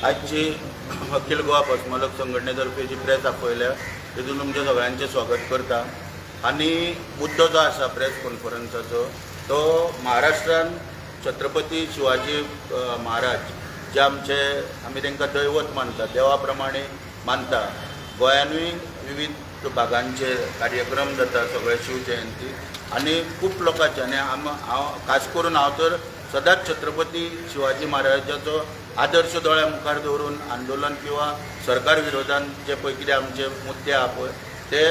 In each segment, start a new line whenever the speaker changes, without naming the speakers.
आजची अखिल गोवा पस्मालक संघटनेतर्फे जी प्रेस आपयल्या तितून तुमचे सगळ्यांचे स्वागत करता। आणि मुद्दो जो आसा प्रेस कॉन्फरन्साचो तो महाराष्ट्रान छत्रपती शिवाजी महाराज जे आमी तांकां दैवत मानता, देवा प्रमाणे मानता। गोंयानूय विविध भागांचे कार्यक्रम जाता सगळे शिवजयंती आणि खूप लोकांचे आणि हांव खास करून हांव तर सदांच छत्रपती शिवाजी महाराजाचो आदर्श दोळ्या मुखार दवरून आंदोलन किंवा सरकार विरोधान जे पळय कितें आमचे मुद्दे आहा पळय ते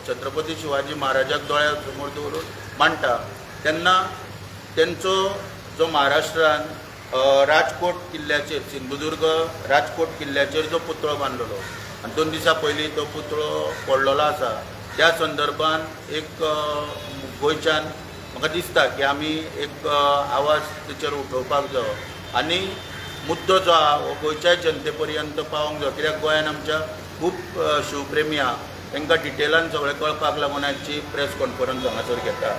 छत्रपती शिवाजी महाराजाक दोळ्या समोर दवरून मांडटा। तेन्ना तेंचो जो महाराष्ट्रान राजकोट किल्ल्याचेर सिंधुदुर्ग राजकोट किल्ल्याचेर जो पुतळो बांदलेलो आनी 2 दिसां पयलीं तो पुतळो पडलेलो आसा, त्या संदर्भान एक गोंयच्यान म्हाका दिसता की आमी एक आवाज तेचेर उठोवपाक जायो आनी मुद्दो जो आहा हो गोंयच्या जनते पर्यंत पावोंक जाय। कित्याक गोंयान आमच्या खूब शिवप्रेमी आहा, तांकां डिटेलान सगळें कळपाक लागून आजची प्रेस कॉन्फरन्स हांगासर घेता।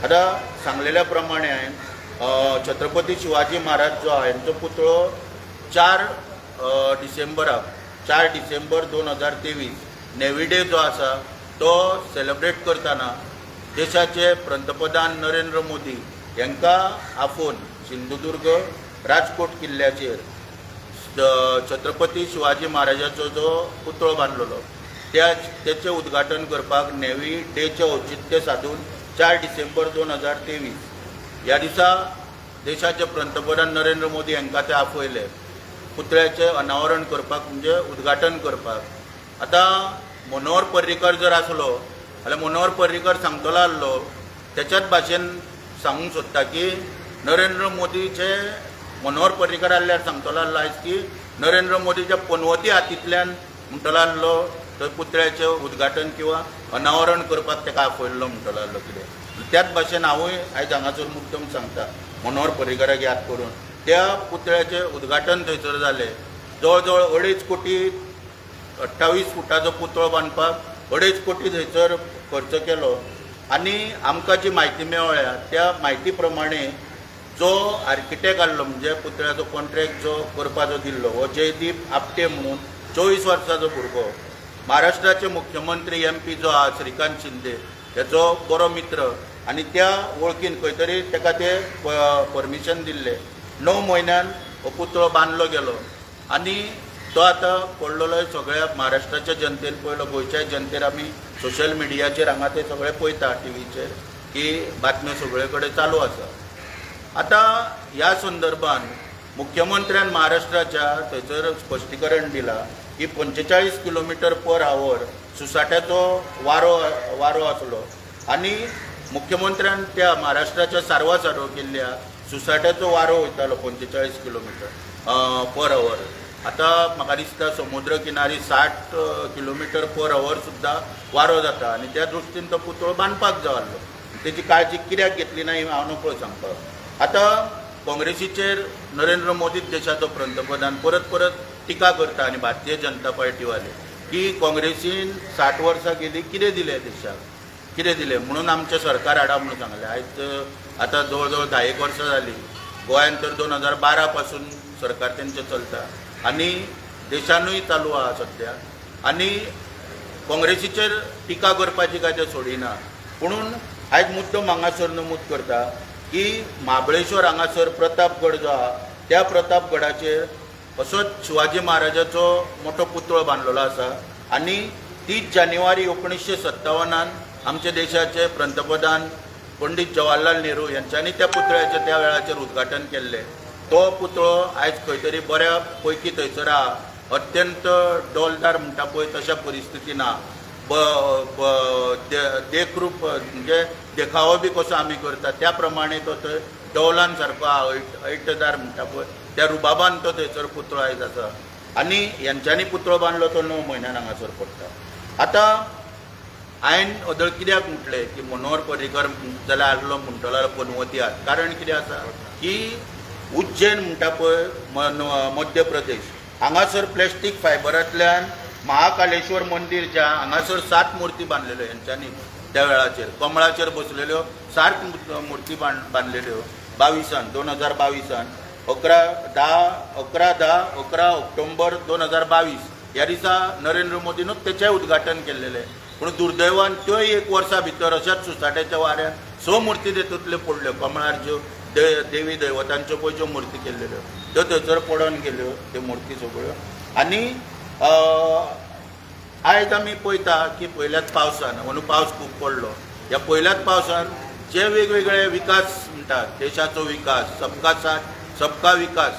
आतां सांगलेल्या प्रमाणे हांवें छत्रपती शिवाजी महाराज जो आहा हांचो पुतळो 4 डिसेंबर 2023 नेवी डे जो आसा तो सेलिब्रेट करतना देशाचे पंतप्रधान नरेंद्र मोदी हांकां आफोवन सिंधुदुर्ग राजकोट किल्ल्याचेर छत्रपती शिवाजी महाराजाचो जो पुतळो बांदलेलो तेचें उद्घाटन करपाक नेवी डेचें औचित्य साधून 4 डिसेंबर 2023 ह्या दिसा देशाचे पंतप्रधान नरेंद्र मोदी हांकां ते आफयले पुतळ्याचें अनावरण करपाक म्हणजे उद्घाटन करपाक। आतां मनोहर पर्रीकर जर आसलो जाल्यार मनोहर पर्रीकर सांगतलो आसलो त्याच्याच भाशेन सांगूंक सोदता की नरेंद्र मोदीचे मनोहर पर्रीकर आसल्यार सांगतलो आसलो आयज की नरेंद्र मोदीच्या पनवती हातींतल्यान म्हणटलो आसलो थंय पुतळ्याचें उद्घाटन किंवा अनावरण करपाक ताका आपयल्लो म्हणटलो आसलो कितें। त्याच भाशेन हांवूय आयज हांगासर मुद्दम सांगता मनोहर पर्रीकराक याद करून त्या पुतळ्याचें उद्घाटन थंयसर जालें। जवळ जवळ 2.5 कोटी 28 फुटाचो पुतळो बांदपाक 2.5 कोटी थंयसर खर्च केलो आनी आमकां जी म्हायती मेळ्ळ्या त्या म्हायती प्रमाणे जो आर्किटेक्ट आसलो म्हणजे पुतळ्याचो कॉन्ट्रॅक्ट जो करपाचो दिल्लो हो जयदीप आपटे म्हणून 24 वर्साचो भुरगो, महाराष्ट्राचे मुख्यमंत्री MP जो आहा श्रीकांत शिंदे हेचो बरो मित्र आनी त्या वळखीन खंय तरी ताका ते परमिशन दिल्लें। 9 म्हयन्यान हो पुतळो बांदलो गेलो आनी तो आतां पडलेलो सगळ्या महाराष्ट्राच्या जनतेन पळयलो, गोंयच्या जनतेन आमी सोशल मिडियाचेर हांगा ते सगळे पळयता टीव्हीचेर की बातम्यो सगळे कडेन चालू आसा। आतां ह्या संदर्भान मुख्यमंत्र्यान महाराष्ट्राच्या थंयसर स्पश्टीकरण दिलां की 45 km/h सुसाट्याचो वारो आसलो आनी मुख्यमंत्र्यान त्या महाराष्ट्राच्या सारवासारो केल्ल्या सुसाट्याचो वारो वयतालो 45 km/h। आतां म्हाका दिसता समुद्र किनारी 60 km/h सुद्दां वारो जाता आनी त्या दृश्टीन तो पुतळो बांदपाक जाय आसलो। तेची काळजी कित्याक घेतली ना हांव नकळो सांगपाक। आतां काँग्रेसीचेर नरेंद्र मोदीच देशाचो पंतप्रधान परत टिका करता आनी भारतीय जनता पार्टीवाले की काँग्रेसीन 60 वर्सां गेली कितें दिलें देशाक, कितें दिलें म्हणून आमचें सरकार हाडा म्हणून सांगलें। आयज आतां जवळ जवळ 10 वर्सां जालीं, गोंयान तर 2012 पासून सरकार तेंचें चलता आनी देशानूय चालू आहा सद्या आनी काँग्रेसीचेर टिका करपाची काय ते सोडिना। पुणून आयज मुद्दम हांगासर नमूद करता की महाबळेश्वर हांगासर प्रतापगड जो आहा त्या प्रतापगडाचेर असोच शिवाजी महाराजाचो मोठो पुतळो बांदलेलो आसा आनी 30 जानेवारी 1957 आमचे देशाचे पंतप्रधान पंडित जवाहरलाल नेहरू यांच्यानी त्या पुतळ्याचें त्या वेळाचेर उद्घाटन केल्लें। तो पुतळो आयज खंय तरी बऱ्या पैकी थंयसर आहा, अत्यंत डौलदार म्हणटा पळय तशा परिस्थितीन आहा। देखरूप म्हणजे देखावो बी कसो आमी करता त्या प्रमाणे तो थंय डौलान सारको आहा, ऐटदार म्हणटा पळय त्या रुबाबान तो थंयसर पुतळो आयज आसा आनी हेंच्यांनी पुतळो बांदलो तो 9 म्हयन्यान हांगासर पडटा। आतां हांवें अदळ कित्याक म्हटलें की मनोहर पर्रीकर जाल्यार आसलो म्हणटलो पनवती हात, कारण कितें आसा की उज्जैन म्हणटा पळय मध्य प्रदेश हांगासर प्लॅस्टीक फायबरांतल्यान महाकालेश्वर मंदिर ज्या हांगासर 7 मुर्ती बांदलेल्यो हेंच्यांनी त्या वेळाचेर कमळाचेर बसलेल्यो 7 मुर्ती बांदलेल्यो 2022 11 ऑक्टोबर 2022 ह्या दिसा नरेंद्र मोदीनूच तेचें उद्घाटन केल्लेलें. पूण दुर्दैवान त्यो एक वर्सा भितर अशाच सुसाट्याच्या वाऱ्यान 6 मुर्ती तेतूंतल्यो पडल्यो. कमळार ज्यो देवी दैवतांच्यो पळय ज्यो मुर्ती केल्लेल्यो त्यो थंयसर पडून गेल्यो त्यो मुर्ती सगळ्यो. आनी आयज आमी पळयता की पयल्याच पावसान म्हणून पावस खूब पडलो. ह्या पयल्याच पावसान जे वेगवेगळे विकास म्हणटात, देशाचो विकास, सबका साथ सबका विकास,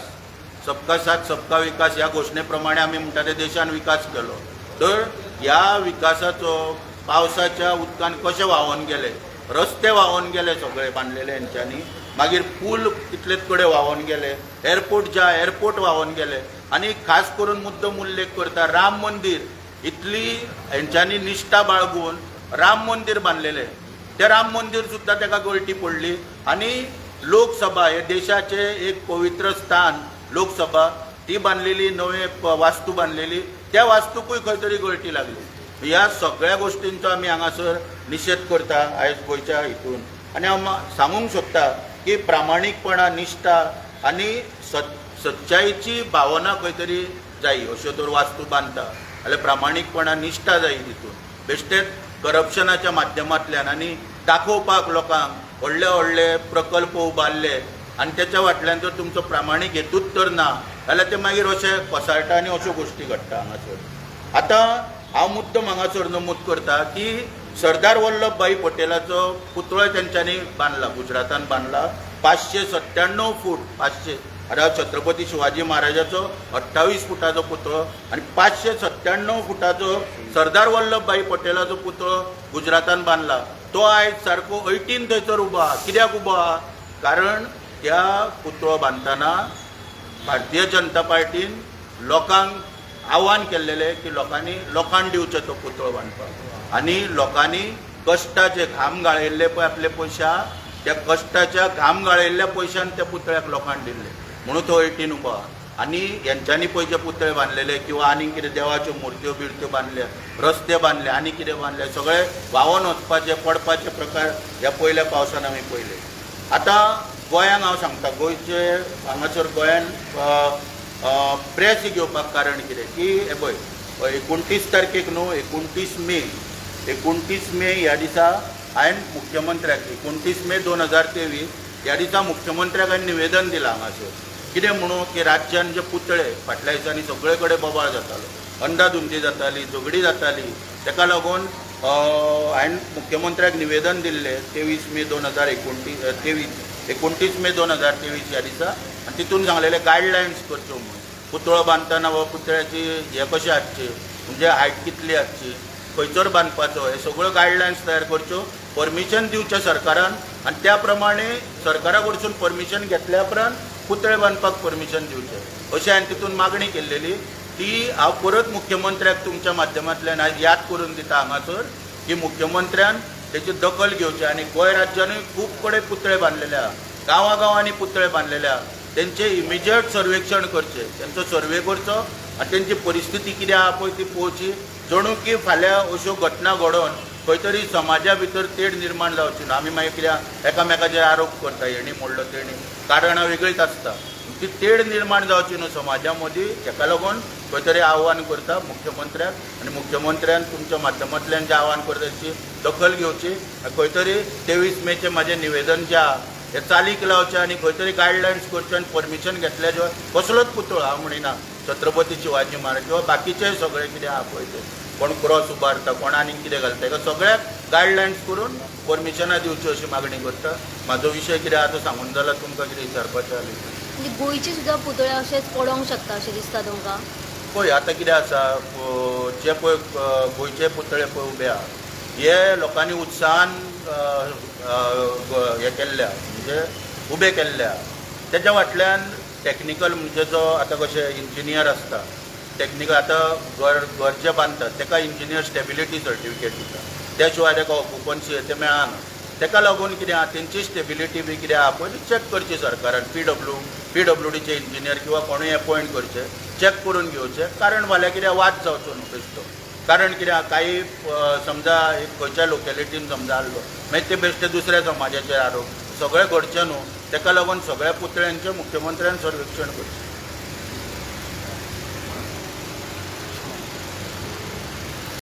सबका साथ सबका विकास ह्या घोशणे प्रमाणे आमी म्हणटा ते देशान विकास केलो. तर ह्या विकासाचो पावसाच्या उदकान कशें व्हांवून गेले, रस्ते व्हांवून गेले सगळे बांदलेले हेंच्यांनी, मागीर पूल कितलेच कडेन व्हांवून गेले, एअरपोर्ट व्हांवून गेले. आनी खास करून मुद्दम उल्लेख करता राम मंदिर, इतली हेंच्यांनी निश्ठा बाळगून राम मंदिर बांदलेलें. तें राम मंदिर सुद्दां ताका गळटी पडली. आनी लोकसभा हे देशाचे एक पवित्र स्थान लोकसभा ती बांदलेली, नवे वास्तू बांदलेली, त्या वास्तूकूय खंय तरी गळटी लागली. ह्या सगळ्या गोश्टींचो आमी हांगासर निशेध करता आयज गोंयच्या हितून. आनी हांव सांगूंक सोदता की प्रामाणीकपणा, निश्ठा आनी सच्चायेची भावना खंय तरी जायी. अश्यो तर वास्तू बांदता जाल्यार प्रामाणीकपणा, निश्ठा जायी तितून. बेश्टेच करप्शनाच्या माध्यमांतल्यान आनी दाखोवपाक लोकांक व्हडले प्रकल्प उबारले आनी त्याच्या फाटल्यान जर तुमचो प्रामाणीक हेतूच तर ना जाल्यार ते मागीर अशे कोसाळटा आनी अश्यो गोश्टी घडटा हांगासर. आतां हांव मुद्दम हांगासर नमूद करता की सरदार वल्लभभाई पटेलाचो पुतळो तेंच्यांनी बांदला, गुजरातान बांदला. 597 फूट, 500 आतां छत्रपती शिवाजी महाराजाचो 28 फुटाचो पुतळो आनी 597 फुटाचो सरदार वल्लभभाई पटेलाचो पुतळो गुजरातान बांदला. तो आयज सारको ऐटीन थंयसर उबो आहा. कित्याक उबो आहा? कारण त्या पुतळो बांदतना भारतीय जनता पार्टीन लोकांक आव्हान केल्लेलें की लोकांनी दिवचो तो पुतळो बांदपाक. आनी लोकांनी कश्टाचे घाम गाळयल्ले पळय आपले पयशा, त्या कश्टाच्या घाम गाळयल्ल्या पयशान त्या पुतळ्याक लोकांनी दिल्ले म्हणून तो ऐटीन उबो आहा. आनी हेंच्यांनी पळय जे पुतळे बांदलेले किंवा आनी कितें देवाच्यो मुर्त्यो बिर्त्यो बांदल्या, रस्ते बांदले, आनी कितें बांदले, सगळे व्हांवोन वचपाचे, पडपाचे प्रकार ह्या पयल्या पावसान आमी पळयले. आतां गोंयांक हांव सांगता, गोंयचे हांगासर गोंयान प्रेस घेवपाक कारण कितें की हे पळय 29 तारखेक न्हू, 29 मे ह्या दिसा हांवें मुख्यमंत्र्याक 29 मे 2023 ह्या दिसा मुख्यमंत्र्याक हांवें निवेदन दिलां हांगासर. कितें म्हणून की राज्यान जे पुतळे फाटल्या दिसांनी सगळे कडेन बोबाळ जातालो, अंधाधुंदी जाताली, झगडी जाताली, ताका लागून हांवें मुख्यमंत्र्याक निवेदन दिल्लें 23 मे 2023 ह्या दिसा. आनी तितून सांगलेले गायडलायन्स करच्यो म्हणून. पुतळो बांदतना वा पुतळ्याची हे कशें हाडचे, म्हणजे हायट कितली हाडची, खंयसर बांदपाचो, हे सगळ्यो गायडलायन्स तयार करच्यो, परमिशन दिवचें सरकारान. आनी त्या प्रमाणे सरकारा कडसून परमिशन घेतल्या उपरांत पुतळे बांदपाक परमिशन दिवचें अशी हांवें तितून मागणी केल्लेली. ती हांव परत मुख्यमंत्र्याक तुमच्या माध्यमांतल्यान आयज याद करून दिता हांगासर की मुख्यमंत्र्यान तेची दखल घेवची. आनी गोंय राज्यानूय खूब कडेन पुतळे बांदलेले आहा, गांवांनी पुतळे बांदलेले आहा. तेंचें इमिजिएट सर्वेक्षण करचें, तेंचो सर्वे करचो आनी तेंची परिस्थिती कितें आहा पळय ती पळोवची. जणू की फाल्यां अश्यो घटना घडोवन खंय तरी समाजा भितर तेड निर्माण जावची ना. आमी मागीर कित्याक एकामेकाचेर आरोप करता, हेणी मोडलो तेणी, कारणां वेगळीच आसता. ती तेड निर्माण जावची न्हू समाजा मदीं, हेका लागून खंय तरी आव्हान करता मुख्यमंत्र्याक. आनी मुख्यमंत्र्यान तुमच्या माध्यमांतल्यान जें आव्हान करता ताची दखल घेवची. खंय तरी 23 मेचें म्हाजें निवेदन जें आहा हें चालीक लावचें आनी खंय तरी गायडलायन्स करच्यो आनी परमिशन घेतल्या शिवाय कसलोच पुतळो हांव म्हणिना छत्रपती शिवाजी महाराज किंवा बाकीचेय सगळें कितें आहा पळय तें, कोण क्रॉस उबारता, कोण आनीक कितें घालता, हेका सगळ्याक गायडलायन्स करून परमिशनां दिवची अशी मागणी करता. म्हाजो विशय कितें आहा तो सांगून जाल्यार तुमकां कितें विचारपाचें आसलें.
म्हणजे गोंयचे सुद्दां पुतळे अशेंच पडोंक शकता अशें दिसता तुमकां?
पळय आतां कितें आसा, जे पळय गोंयचे पुतळे पळय उबे आहा हे लोकांनी उत्साहान हे केल्ल्या, म्हणजे उबे केल्ल्या. तेच्या फाटल्यान टॅक्निकल म्हणजे जो आतां कशें इंजिनियर आसता, टॅक्निकल आतां घर जे बांदतात ताका इंजिनियर स्टेबिलिटी सर्टिफिकेट दिता, त्या शिवाय ताका ऑक्युपन्सी तें मेळना. ताका लागून कितें आहा तेंची स्टेबिलिटी बी कितें आहा पळय ती चॅक करची सरकारान. PWDचे इंजिनियर किंवा कोणूय अपॉयंट करचे, चॅक करून घेवचे. कारण फाल्यां कितें वाद जावचो न्हू बेश्टो. कारण कितें आहा काही समजा एक खंयच्या लोकेलिटीन समजा आसलो मागीर ते बेश्टे दुसऱ्या समाजाचेर आरोप सगळें घडचें न्हू, ताका लागून सगळ्या पुतळ्यांचें मुख्यमंत्र्यान सर्वेक्षण करचें.